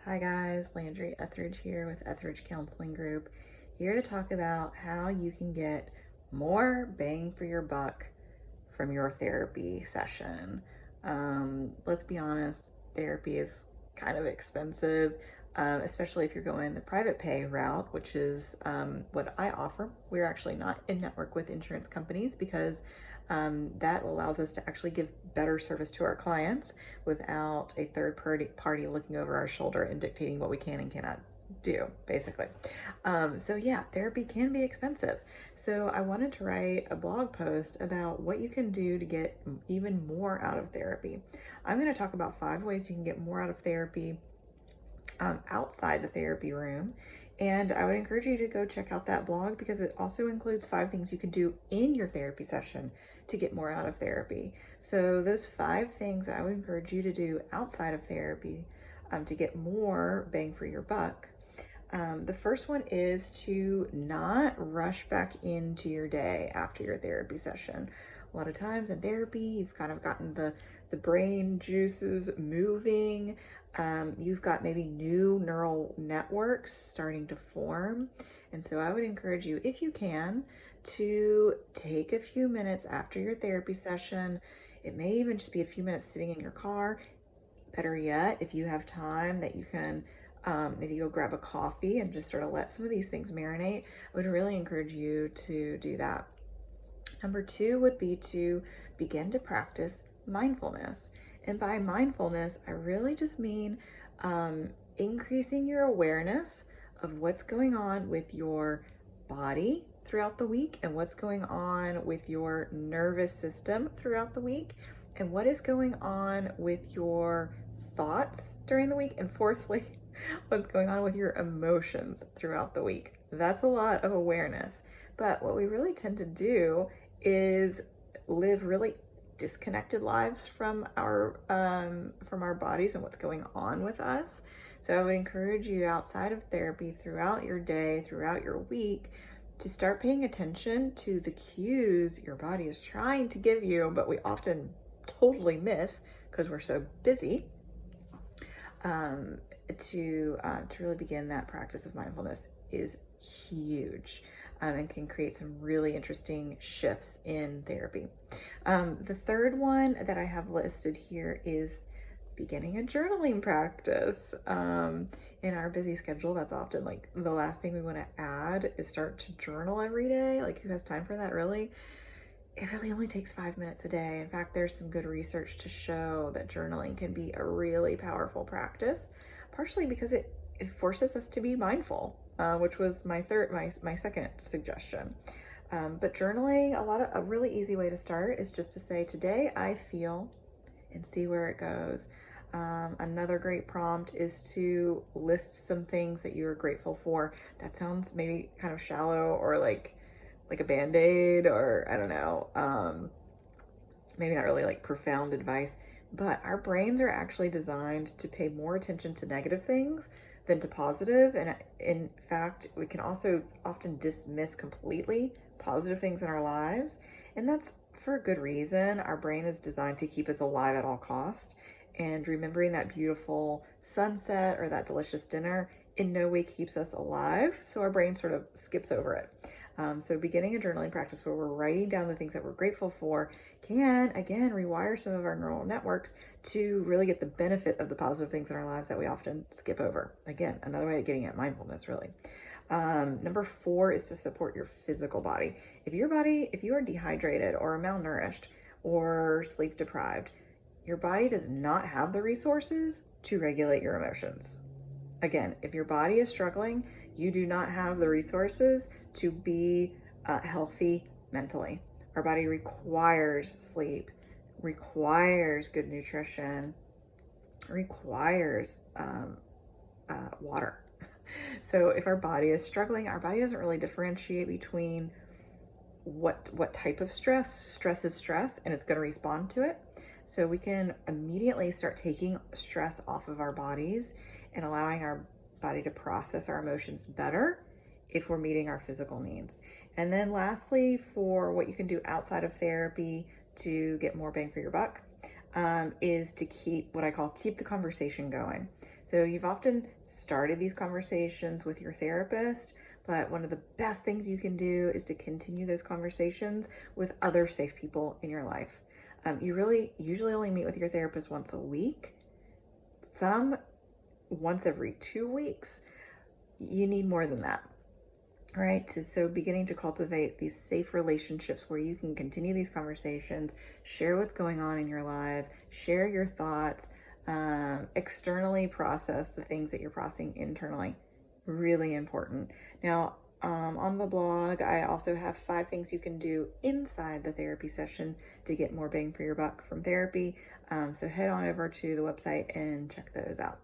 Hi guys, Landrie Ethredge here with Ethredge Counseling Group, here to talk about how you can get more bang for your buck from your therapy session. Let's be honest, therapy is kind of expensive, especially if you're going the private pay route, which is what I offer. We're actually not in network with insurance companies because that allows us to actually give better service to our clients without a third party looking over our shoulder and dictating what we can and cannot do, basically. So yeah, therapy can be expensive. So I wanted to write a blog post about what you can do to get even more out of therapy. I'm going to talk about 5 ways you can get more out of therapy outside the therapy room. And I would encourage you to go check out that blog because it also includes 5 things you can do in your therapy session to get more out of therapy. So those 5 things I would encourage you to do outside of therapy to get more bang for your buck. The first one is to not rush back into your day after your therapy session. A lot of times in therapy, you've kind of gotten the brain juices moving. You've got maybe new neural networks starting to form. And so I would encourage you, if you can, to take a few minutes after your therapy session. It may even just be a few minutes sitting in your car. Better yet, if you have time that you can maybe go grab a coffee and just sort of let some of these things marinate, I would really encourage you to do that. Number 2 would be to begin to practice mindfulness. And by mindfulness, I really just mean increasing your awareness of what's going on with your body throughout the week and what's going on with your nervous system throughout the week and what is going on with your thoughts during the week. And fourthly, what's going on with your emotions throughout the week. That's a lot of awareness. But what we really tend to do is live really disconnected lives from our bodies and what's going on with us. So I would encourage you outside of therapy throughout your day, throughout your week, to start paying attention to the cues your body is trying to give you, but we often totally miss because we're so busy. To really begin that practice of mindfulness is huge and can create some really interesting shifts in therapy. The third one that I have listed here is beginning a journaling practice. In our busy schedule, that's often like the last thing we want to add is start to journal every day. Like, who has time for that, really? It really only takes 5 minutes a day. In fact, there's some good research to show that journaling can be a really powerful practice, partially because it forces us to be mindful, which was my second suggestion. But journaling, a really easy way to start is just to say, today I feel, and see where it goes. Another great prompt is to list some things that you're grateful for. That sounds maybe kind of shallow or like a band-aid, or I don't know, maybe not really like profound advice, but our brains are actually designed to pay more attention to negative things than to positive. And in fact, we can also often dismiss completely positive things in our lives. And that's for a good reason. Our brain is designed to keep us alive at all costs. And remembering that beautiful sunset or that delicious dinner in no way keeps us alive. So our brain sort of skips over it. So beginning a journaling practice where we're writing down the things that we're grateful for can, again, rewire some of our neural networks to really get the benefit of the positive things in our lives that we often skip over. Again, another way of getting at mindfulness, really. Number 4 is to support your physical body. If you are dehydrated or malnourished or sleep deprived, your body does not have the resources to regulate your emotions. Again, if your body is struggling, you do not have the resources to be healthy mentally. Our body requires sleep, requires good nutrition, requires water. So if our body is struggling, our body doesn't really differentiate between what type of stress. Stress is stress, and it's going to respond to it. So we can immediately start taking stress off of our bodies and allowing our body to process our emotions better if we're meeting our physical needs. And then lastly, for what you can do outside of therapy to get more bang for your buck, is to keep what I call keep the conversation going. So you've often started these conversations with your therapist, but one of the best things you can do is to continue those conversations with other safe people in your life. You really usually only meet with your therapist once a week, some once every 2 weeks. You need more than that. Right. So beginning to cultivate these safe relationships where you can continue these conversations, share what's going on in your lives, share your thoughts, externally process the things that you're processing internally. Really important. Now, on the blog, I also have 5 things you can do inside the therapy session to get more bang for your buck from therapy. So head on over to the website and check those out.